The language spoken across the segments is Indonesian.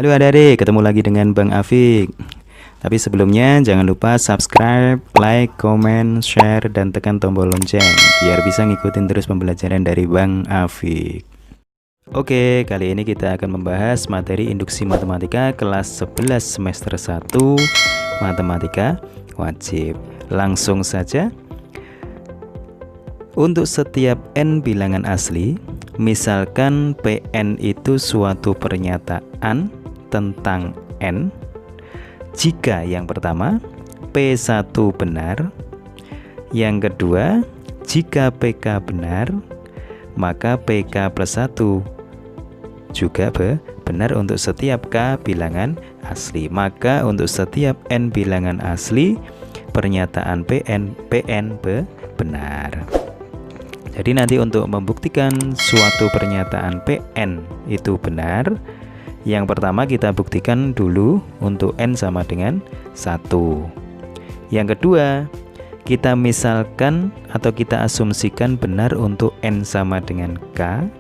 Halo adik-adik, ketemu lagi dengan Bang Afik. Tapi sebelumnya jangan lupa subscribe, like, comment, share, dan tekan tombol lonceng biar bisa ngikutin terus pembelajaran dari Bang Afik. Oke, kali ini kita akan membahas materi induksi matematika kelas 11 semester 1 matematika wajib. Langsung saja. Untuk setiap n bilangan asli, misalkan Pn itu suatu pernyataan tentang n, jika yang pertama P1 benar, yang kedua jika PK benar, maka PK plus 1 juga benar untuk setiap K bilangan asli. Maka untuk setiap n bilangan asli, pernyataan Pn benar. Jadi nanti untuk membuktikan suatu pernyataan Pn itu benar, yang pertama kita buktikan dulu untuk n sama dengan 1. Yang kedua, kita misalkan atau kita asumsikan benar untuk n sama dengan k.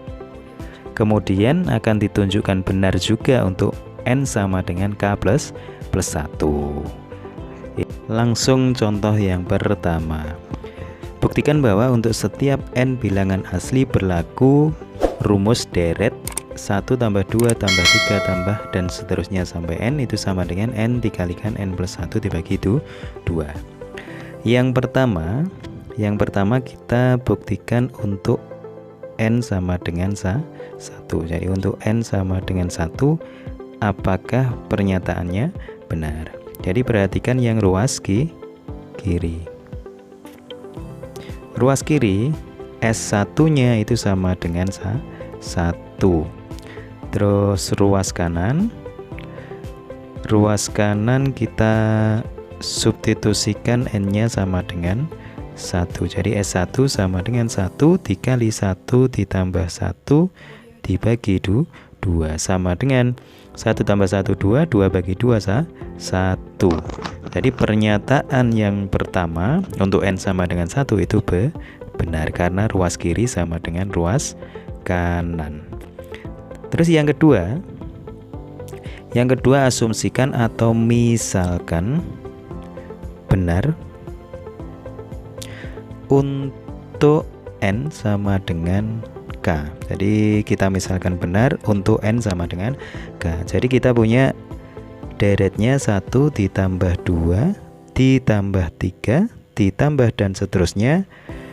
Kemudian akan ditunjukkan benar juga untuk n sama dengan k plus 1. Langsung contoh yang pertama. Buktikan bahwa untuk setiap n bilangan asli berlaku rumus deret 1 tambah 2 tambah 3 tambah dan seterusnya sampai n itu sama dengan n dikalikan n plus 1 dibagi 2. Yang pertama kita buktikan untuk n sama dengan 1. Jadi untuk n sama dengan 1, apakah pernyataannya benar? Jadi perhatikan yang ruas kiri. Ruas kiri S1 nya itu sama dengan 1. Terus ruas kanan kita substitusikan n nya sama dengan 1. Jadi S1 sama dengan 1 dikali 1 ditambah 1 dibagi 2 sama dengan 1 tambah 1 2, 2 bagi 2 1. Jadi pernyataan yang pertama untuk n sama dengan 1 itu benar karena ruas kiri sama dengan ruas kanan. Terus yang kedua asumsikan atau misalkan benar untuk n sama dengan k. Jadi kita misalkan benar untuk n sama dengan k. Jadi kita punya deretnya 1 ditambah 2 ditambah 3 ditambah dan seterusnya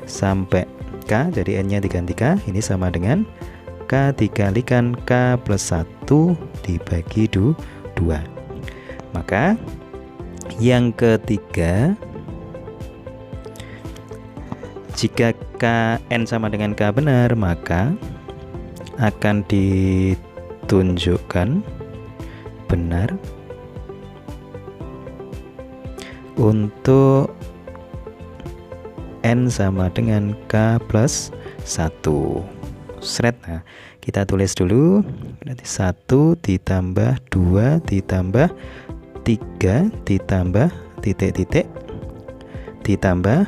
sampai k. Jadi n nya diganti k, ini sama dengan k dikalikan k plus 1 dibagi 2. Maka yang ketiga, jika n sama dengan k benar, maka akan ditunjukkan benar untuk n sama dengan k plus 1. Nah, kita tulis dulu. Berarti 1 ditambah 2 ditambah 3 ditambah titik-titik ditambah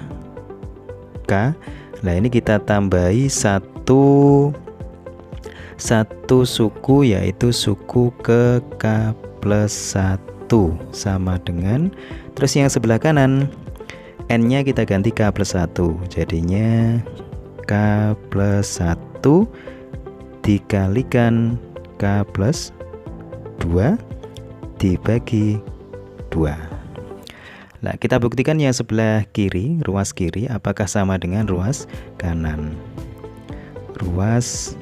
k. Nah, ini kita tambahi satu suku, yaitu suku ke k plus 1 sama dengan, terus yang sebelah kanan n nya kita ganti k plus 1, jadinya k plus 1 dikalikan k plus 2 dibagi 2. Nah, kita buktikan yang sebelah kiri, ruas kiri, apakah sama dengan ruas kanan. Ruas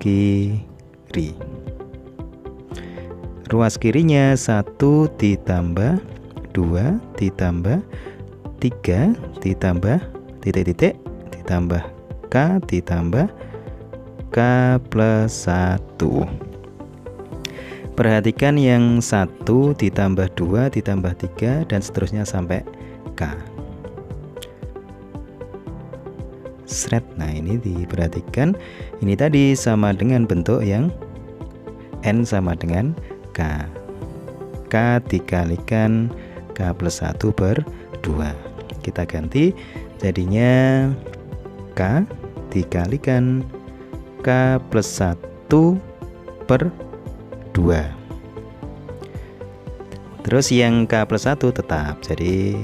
kiri. Ruas kirinya 1 ditambah 2 ditambah 3 ditambah titik-titik ditambah k ditambah k plus 1. Perhatikan yang 1 ditambah 2 ditambah 3 dan seterusnya sampai k. Nah, ini diperhatikan, ini tadi sama dengan bentuk yang n sama dengan k. K dikalikan k plus 1 per 2. Kita ganti, jadinya k dikalikan k plus 1 per 2. Terus yang K plus 1 tetap, jadi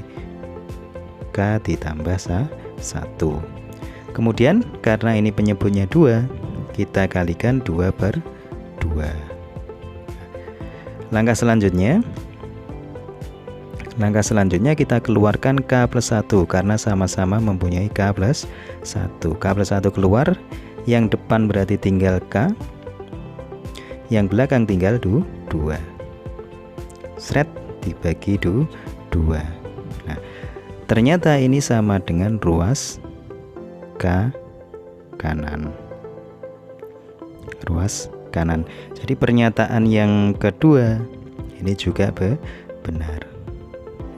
K ditambah 1. Kemudian karena ini penyebutnya 2, kita kalikan 2 per 2. Langkah selanjutnya kita keluarkan K plus 1 karena sama-sama mempunyai K plus 1. K plus 1 keluar, yang depan berarti tinggal K, yang belakang tinggal 2. Sret dibagi 2. Nah, ternyata ini sama dengan ruas K kanan. Ruas kanan. Jadi pernyataan yang kedua ini juga benar.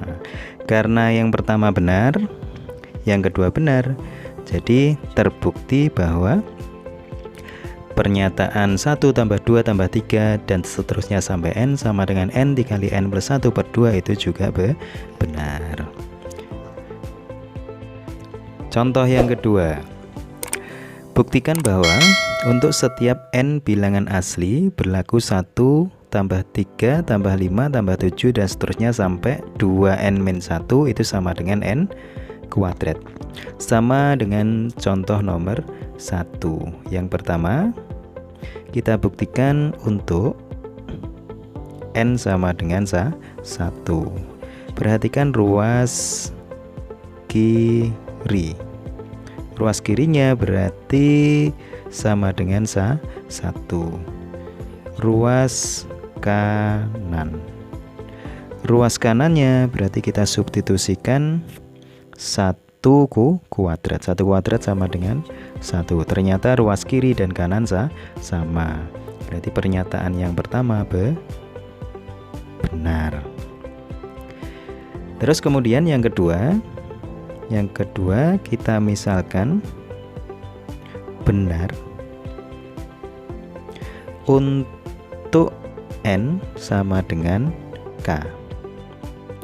Nah, karena yang pertama benar, yang kedua benar, jadi terbukti bahwa pernyataan 1 tambah 2 tambah 3 dan seterusnya sampai N sama dengan N dikali N plus 1 per 2 itu juga benar. Contoh yang kedua, buktikan bahwa untuk setiap N bilangan asli berlaku 1 tambah 3 tambah 5 tambah 7 dan seterusnya sampai 2N-1 itu sama dengan N kuadrat. Sama dengan contoh nomor 1. Yang pertama, kita buktikan untuk N sama dengan 1. Perhatikan ruas kiri. Ruas kirinya berarti sama dengan 1. Ruas kanan. Ruas kanannya berarti kita substitusikan 1 kuadrat. 1 kuadrat sama dengan 1. Ternyata ruas kiri dan kanan sama. Berarti pernyataan yang pertama benar. Terus kemudian yang kedua kita misalkan benar untuk N sama dengan K.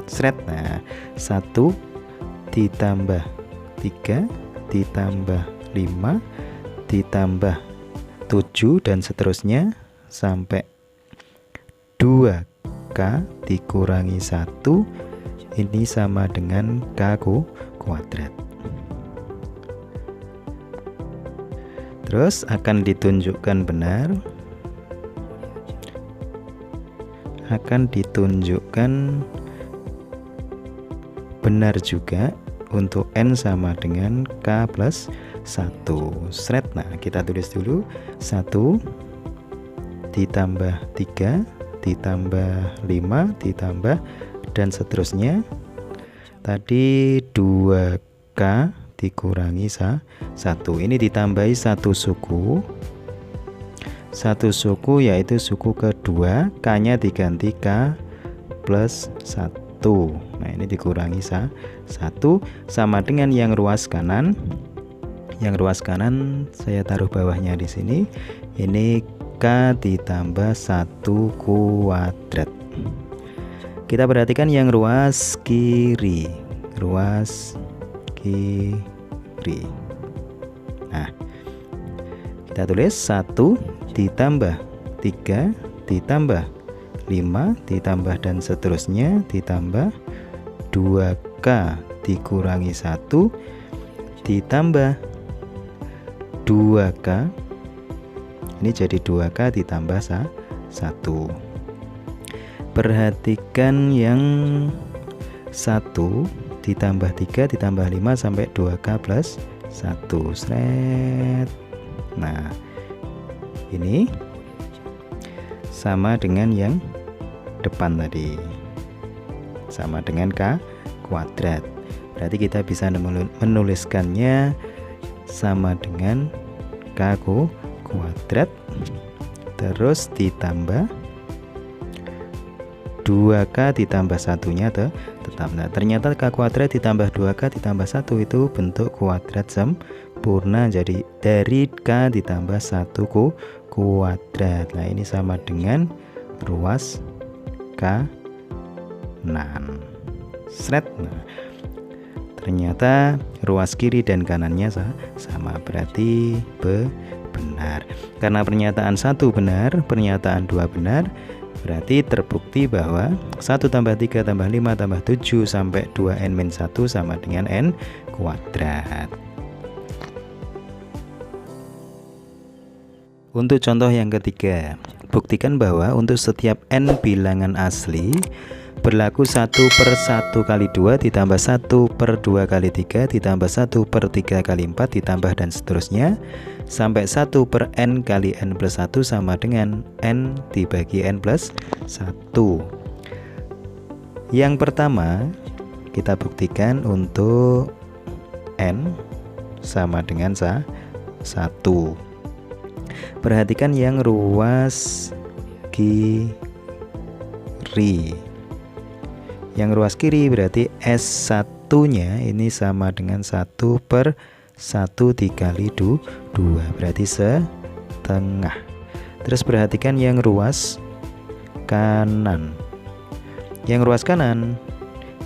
Sret. Nah, 1 ditambah 3 ditambah 5 ditambah 7 dan seterusnya sampai 2K dikurangi 1 ini sama dengan K kuadrat. Terus akan ditunjukkan benar, juga untuk N sama dengan K plus 1. Sret. Nah, kita tulis dulu 1 ditambah 3 ditambah 5 ditambah dan seterusnya. Tadi 2K dikurangi 1. Ini ditambahi satu suku yaitu suku kedua, K-nya diganti K plus 1. Nah, ini dikurangi 1 sama dengan yang ruas kanan. Yang ruas kanan saya taruh bawahnya di sini. Ini K ditambah 1 kuadrat. Kita perhatikan yang ruas kiri. Nah, kita tulis 1 ditambah 3 ditambah 5 ditambah dan seterusnya ditambah 2K dikurangi 1 ditambah 2K. Ini jadi 2K ditambah 1. Perhatikan yang 1 ditambah 3 ditambah 5 sampai 2K plus 1. Sret. Nah, ini sama dengan yang depan tadi, sama dengan K kuadrat. Berarti kita bisa menuliskannya sama dengan K kuadrat terus ditambah 2K ditambah satunya tetap. Nah, ternyata K kuadrat ditambah 2K ditambah 1 itu bentuk kuadrat sempurna. Jadi dari K ditambah 1 kuadrat. Nah, ini sama dengan ruas kanan. Sret. Nah, ternyata ruas kiri dan kanannya sama, berarti benar. Karena pernyataan 1 benar, pernyataan 2 benar, Berarti terbukti bahwa 1 tambah 3 tambah 5 tambah 7 sampai 2n-1 sama dengan n kuadrat. Untuk contoh yang ketiga, buktikan bahwa untuk setiap n bilangan asli berlaku 1/1 kali 2 ditambah 1/2 kali 3 ditambah 1/3 kali 4 ditambah dan seterusnya sampai 1/n kali n plus 1 sama dengan n dibagi n plus 1. Yang pertama kita buktikan untuk n sama dengan 1. Perhatikan yang ruas kiri. Yang ruas kiri berarti S1-nya ini sama dengan 1/1 dikali 2, berarti setengah. Terus perhatikan yang ruas kanan. Yang ruas kanan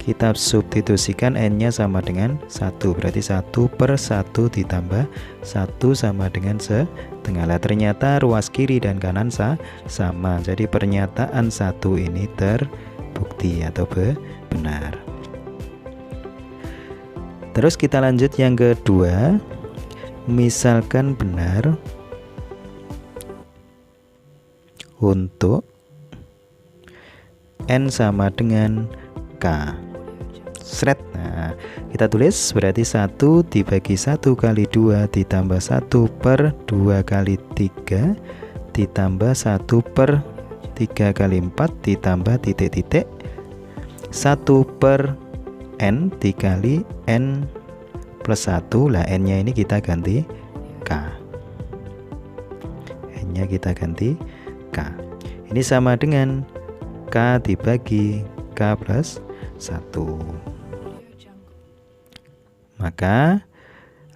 kita substitusikan n-nya sama dengan 1, berarti 1/1 ditambah 1 sama dengan setengah. Lah, ternyata ruas kiri dan kanan sama. Jadi pernyataan 1 ini terbukti atau benar. Terus kita lanjut yang kedua. Misalkan benar untuk n sama dengan k. Nah, kita tulis berarti 1 dibagi 1 kali 2 ditambah 1/2 kali 3 ditambah 1/3 kali 4 ditambah titik-titik 1/n dikali n plus 1. Lah, n-nya ini kita ganti k. N-nya kita ganti k. Ini sama dengan k dibagi k plus 1. Maka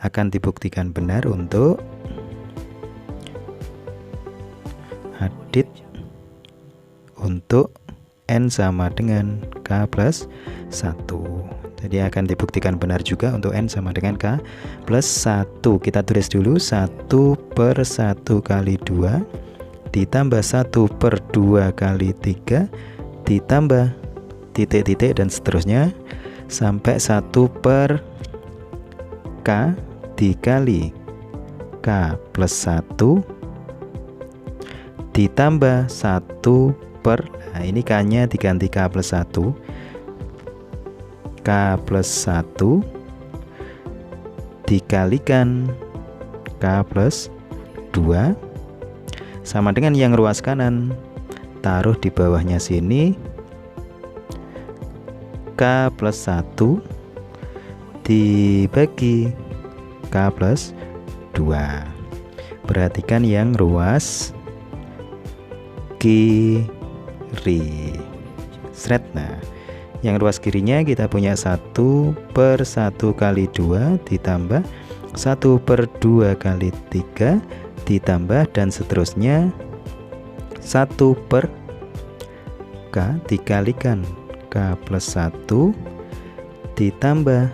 akan dibuktikan benar untuk hadit untuk n sama dengan k plus 1. Jadi akan dibuktikan benar juga untuk n sama dengan k plus 1. Kita tulis dulu 1/1 kali 2 ditambah 1/2 kali 3 ditambah titik-titik dan seterusnya sampai 1/k dikali k plus 1 ditambah 1 per, nah ini k nya diganti k plus 1, k plus 1 dikalikan k plus 2 sama dengan yang ruas kanan, taruh di bawahnya sini k plus 1 dibagi k plus 2. Perhatikan yang ruas kiri. Nah, yang ruas kirinya kita punya 1/1 kali 2 ditambah 1/2 kali 3 ditambah dan seterusnya 1/k dikalikan k plus 1 ditambah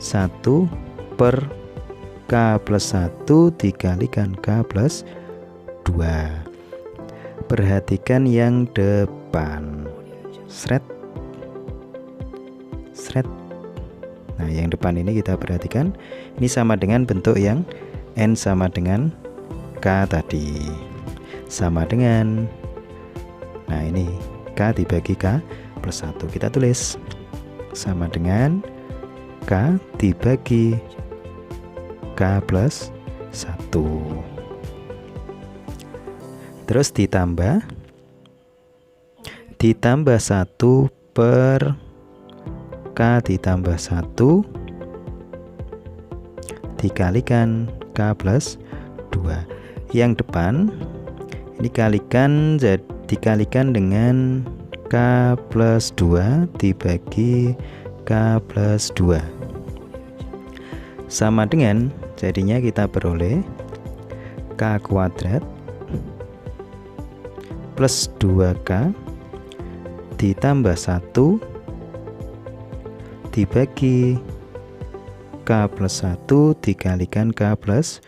1/k plus 1 dikalikan k plus 2. Perhatikan yang depan. Sret. Nah, yang depan ini kita perhatikan. Ini sama dengan bentuk yang n sama dengan k tadi. Sama dengan, nah ini k dibagi k plus 1. Kita tulis sama dengan k dibagi k plus 1. Terus ditambah 1 per k ditambah 1 dikalikan k plus 2. Yang depan ini dikalikan dengan k plus 2 dibagi k plus 2 sama dengan, jadinya kita peroleh k kuadrat plus 2k ditambah 1 dibagi k plus 1 dikalikan k plus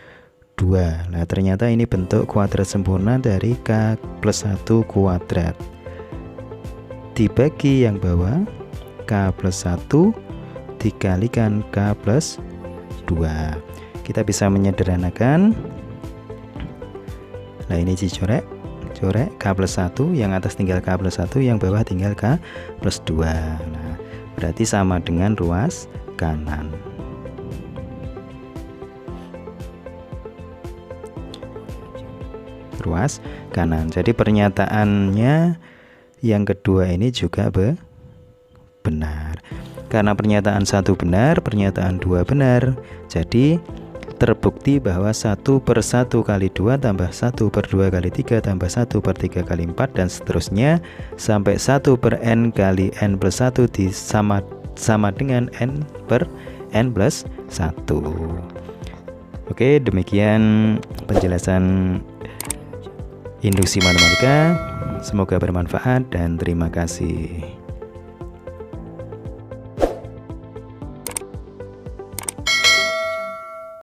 2. Nah, ternyata ini bentuk kuadrat sempurna dari K plus 1 kuadrat. Dibagi yang bawah, K plus 1 dikalikan K plus 2. Kita bisa menyederhanakan. Nah, ini dicorek. Corek K plus 1, yang atas tinggal K plus 1, yang bawah tinggal K plus 2. Nah, berarti sama dengan ruas kanan. Ruas kanan. Jadi pernyataannya yang kedua ini juga benar. Karena pernyataan 1 benar, pernyataan 2 benar. Jadi terbukti bahwa 1/1 kali 2 tambah 1/2 kali 3 tambah 1/3 kali 4 dan seterusnya sampai 1/n kali n plus 1 sama dengan n/n plus 1. Oke, demikian penjelasan induksi matematika. Semoga bermanfaat dan terima kasih.